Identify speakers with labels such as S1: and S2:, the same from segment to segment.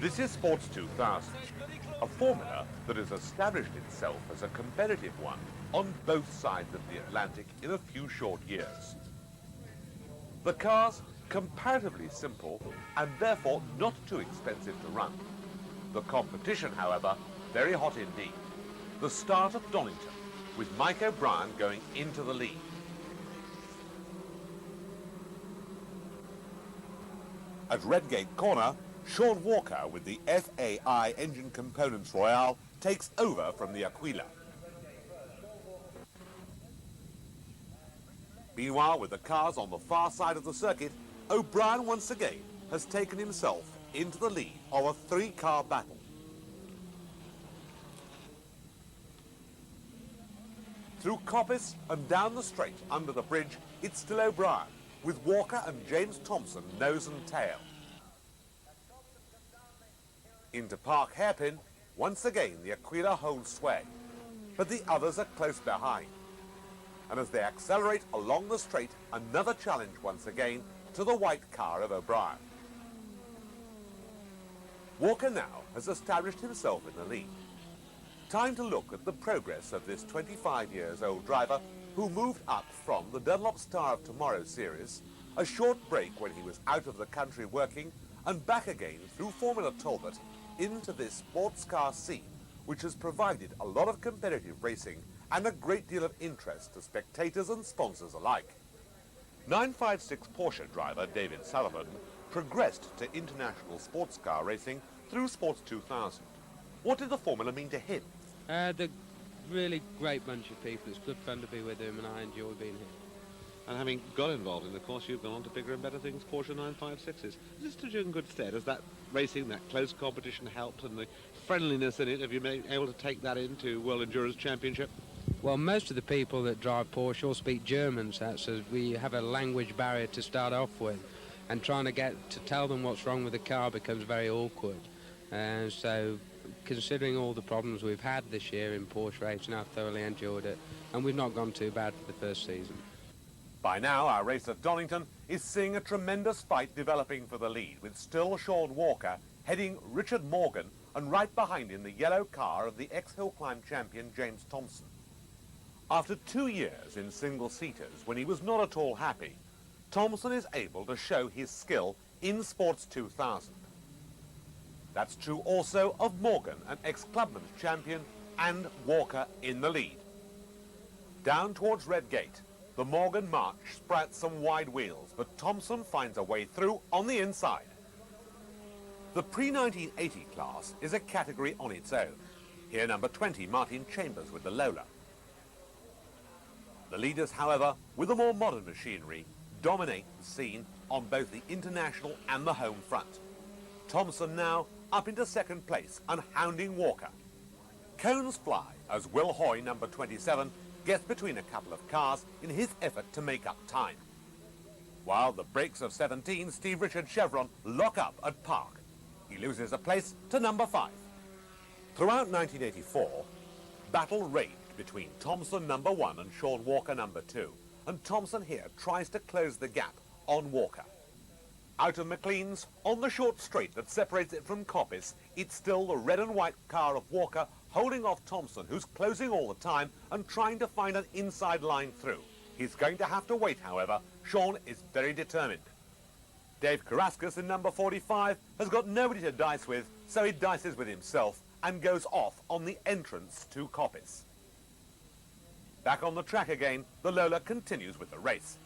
S1: This is Sports 2000, a formula that has established itself as a competitive one on both sides of the Atlantic in a few short years. The cars comparatively simple and therefore not too expensive to run. The competition, however, very hot indeed. The start at Donington, with Mike O'Brien going into the lead. At Redgate Corner, Sean Walker with the FAI Engine Components Royale takes over from the Aquila. Meanwhile, with the cars on the far side of the circuit, O'Brien once again has taken himself into the lead of a three-car battle. Through Coppice and down the straight under the bridge, it's still O'Brien, with Walker and James Thompson nose and tail. Into Park Hairpin, once again the Aquila holds sway, but the others are close behind. And as they accelerate along the straight, another challenge once again to the white car of O'Brien. Walker now has established himself in the lead. Time to look at the progress of this 25-year-old driver who moved up from the Dunlop Star of Tomorrow series, a short break when he was out of the country working, and back again through Formula Talbot into this sports car scene, which has provided a lot of competitive racing and a great deal of interest to spectators and sponsors alike. 956 Porsche driver David Sullivan progressed to international sports car racing through Sports 2000. What did the formula mean to him?
S2: The really great bunch of people. It's good fun to be with them, and I enjoy being here.
S3: And having got involved in the course, you've gone on to bigger and better things, Porsche 956s. Is this stood you in good stead? Has that racing, that close competition helped, and the friendliness in it, have you been able to take that into World Endurance Championship?
S2: Well, most of the people that drive Porsche all speak German, so we have a language barrier to start off with, and trying to get to tell them what's wrong with the car becomes very awkward. And so, considering all the problems we've had this year in Porsche racing, I've thoroughly enjoyed it, and we've not gone too bad for the first season.
S1: By now, our race at Donington is seeing a tremendous fight developing for the lead, with still Sean Walker heading Richard Morgan, and right behind him the yellow car of the ex-hill climb champion James Thompson. After 2 years in single-seaters, when he was not at all happy, Thompson is able to show his skill in Sports 2000. That's true also of Morgan, an ex-clubman's champion, and Walker in the lead. Down towards Redgate, the Morgan March sprouts some wide wheels, but Thompson finds a way through on the inside. The pre-1980 class is a category on its own. Here number 20, Martin Chambers with the Lola. The leaders, however, with the more modern machinery, dominate the scene on both the international and the home front. Thompson now up into second place and hounding Walker. Cones fly as Will Hoy, number 27, gets between a couple of cars in his effort to make up time. While the brakes of 17, Steve Richard Chevron, lock up at Park. He loses a place to number 5. Throughout 1984, battle raged between Thompson number 1 and Sean Walker number 2, and Thompson here tries to close the gap on Walker. Out of McLean's, on the short straight that separates it from Coppice, it's still the red and white car of Walker holding off Thompson, who's closing all the time and trying to find an inside line through. He's going to have to wait, however. Sean is very determined. Dave Carrascus in number 45 has got nobody to dice with, so he dices with himself and goes off on the entrance to Coppice. Back on the track again, the Lola continues with the race.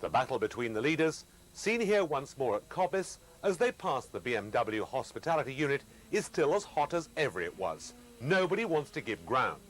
S1: The battle between the leaders, seen here once more at Coppice, as they pass the BMW hospitality unit, is still as hot as ever it was. Nobody wants to give ground.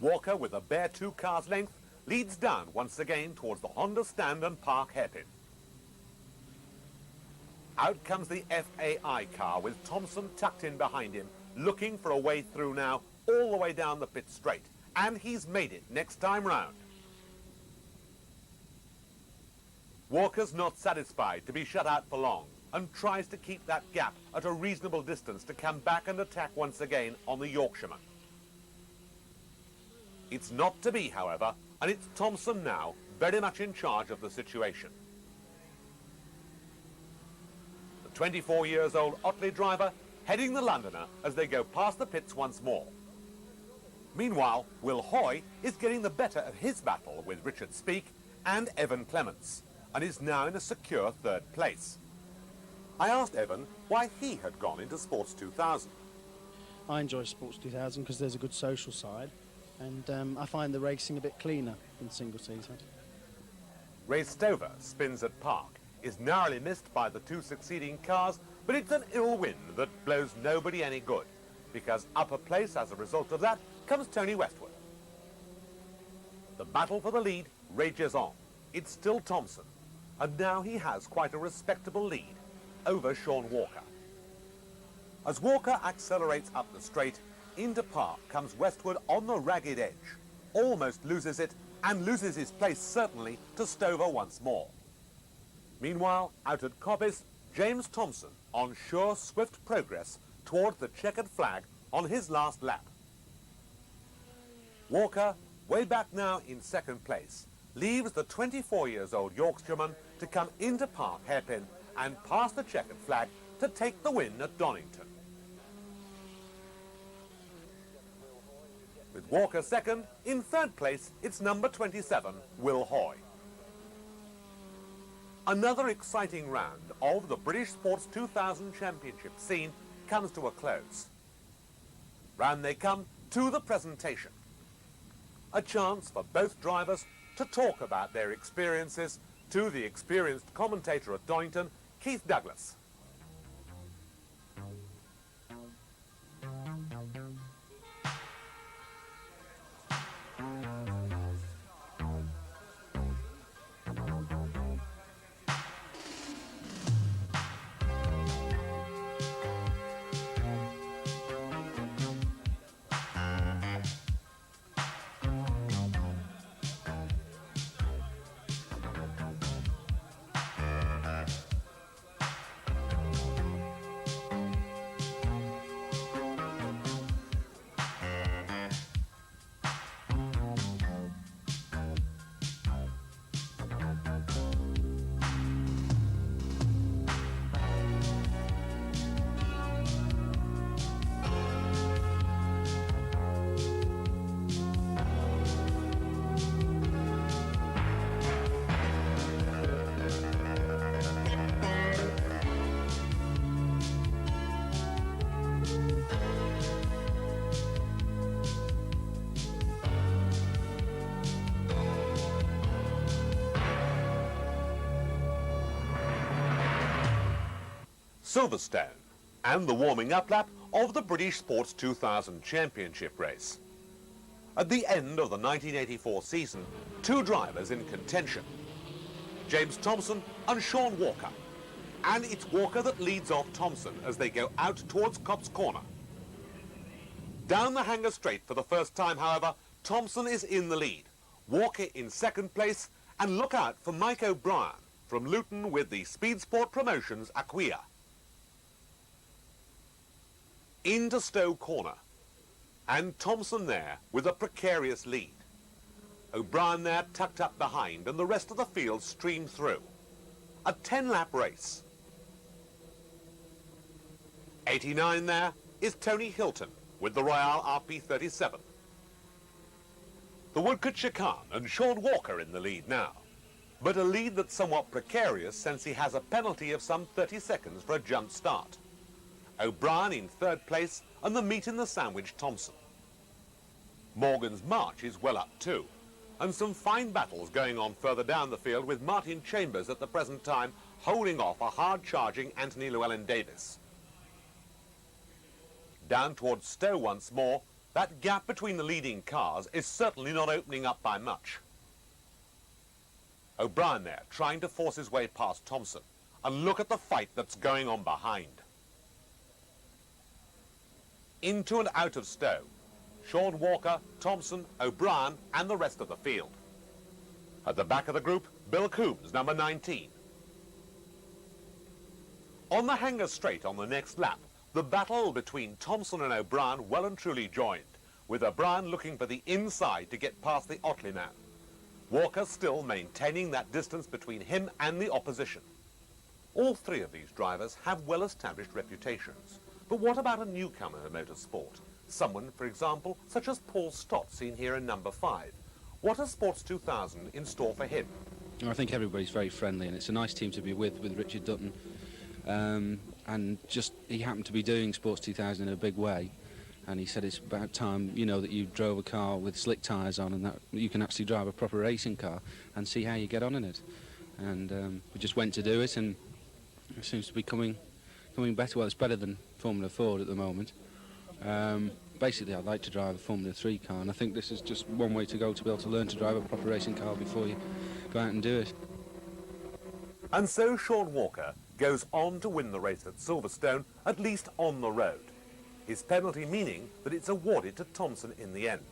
S1: Walker, with a bare 2 cars length, leads down once again towards the Honda stand and Park Hairpin. Out comes the FAI car with Thompson tucked in behind him, looking for a way through now, all the way down the pit straight. And he's made it next time round. Walker's not satisfied to be shut out for long, and tries to keep that gap at a reasonable distance to come back and attack once again on the Yorkshireman. It's not to be, however, and it's Thompson now very much in charge of the situation. 24 years old Otley driver heading the Londoner as they go past the pits once more. Meanwhile, Will Hoy is getting the better of his battle with Richard Speake and Evan Clements, and is now in a secure third place. I asked Evan why he had gone into Sports 2000.
S4: I enjoy Sports 2000 because there's a good social side, and I find the racing a bit cleaner than single seater.
S1: Ray Stover spins at Park, is narrowly missed by the two succeeding cars, but it's an ill wind that blows nobody any good, because upper place as a result of that comes Tony Westwood. The battle for the lead rages on. It's still Thompson, and now he has quite a respectable lead over Sean Walker. As Walker accelerates up the straight, into Park comes Westwood on the ragged edge, almost loses it, and loses his place certainly to Stover once more. Meanwhile, out at Coppice, James Thompson on sure swift progress towards the checkered flag on his last lap. Walker, way back now in second place, leaves the 24-year-old Yorkshireman to come into Park hairpin and pass the checkered flag to take the win at Donington. With Walker second, in third place, it's number 27, Will Hoy. Another exciting round of the British Sports 2000 Championship scene comes to a close. Round they come to the presentation. A chance for both drivers to talk about their experiences to the experienced commentator at Donington, Keith Douglas. Silverstone, and the warming-up lap of the British Sports 2000 Championship race. At the end of the 1984 season, two drivers in contention, James Thompson and Sean Walker. And it's Walker that leads off Thompson as they go out towards Copse Corner. Down the hanger straight for the first time, however, Thompson is in the lead, Walker in second place, and look out for Mike O'Brien from Luton with the Speed Sport Promotions Acquia. Into Stowe Corner, and Thompson there with a precarious lead. O'Brien there tucked up behind, and the rest of the field streamed through. A 10-lap race. 89 there is Tony Hilton with the Royale RP37. The Woodcote Chicane and Sean Walker in the lead now, but a lead that's somewhat precarious since he has a penalty of some 30 seconds for a jump start. O'Brien in third place, and the meat in the sandwich Thompson. Morgan's March is well up too, and some fine battles going on further down the field with Martin Chambers at the present time holding off a hard-charging Anthony Llewellyn-Davis. Down towards Stowe once more, that gap between the leading cars is certainly not opening up by much. O'Brien there trying to force his way past Thompson, and look at the fight that's going on behind. Into and out of Stowe, Sean Walker, Thompson, O'Brien and the rest of the field. At the back of the group, Bill Coombs, number 19. On the hanger straight on the next lap, the battle between Thompson and O'Brien well and truly joined, with O'Brien looking for the inside to get past the Otley man. Walker still maintaining that distance between him and the opposition. All three of these drivers have well-established reputations. But what about a newcomer to motorsport? Someone, for example, such as Paul Stott, seen here in number 5. What has Sports 2000 in store for him?
S5: I think everybody's very friendly, and it's a nice team to be with Richard Dutton. And just, he happened to be doing Sports 2000 in a big way. And he said it's about time, you know, that you drove a car with slick tyres on and that you can actually drive a proper racing car and see how you get on in it. And we just went to do it, and it seems to be coming better. Well, it's better than Formula Ford at the moment. Basically, I'd like to drive a Formula 3 car, and I think this is just one way to go to be able to learn to drive a proper racing car before you go out and do it.
S1: And so Sean Walker goes on to win the race at Silverstone, at least on the road. His penalty meaning that it's awarded to Thompson in the end.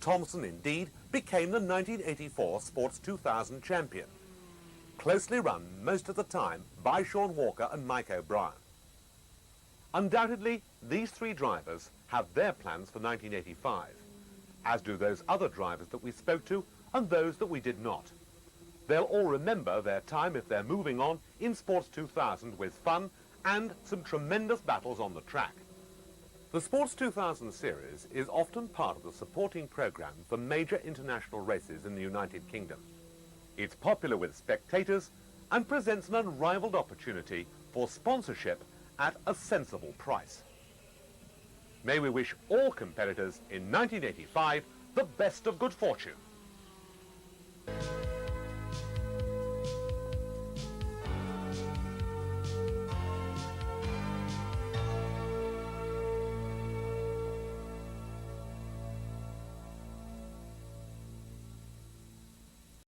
S1: Thompson, indeed, became the 1984 Sports 2000 champion, closely run most of the time by Sean Walker and Mike O'Brien. Undoubtedly, these three drivers have their plans for 1985, as do those other drivers that we spoke to and those that we did not. They'll all remember their time if they're moving on in Sports 2000 with fun and some tremendous battles on the track. The Sports 2000 series is often part of the supporting programme for major international races in the United Kingdom. It's popular with spectators and presents an unrivaled opportunity for sponsorship at a sensible price. May we wish all competitors in 1985 the best of good fortune.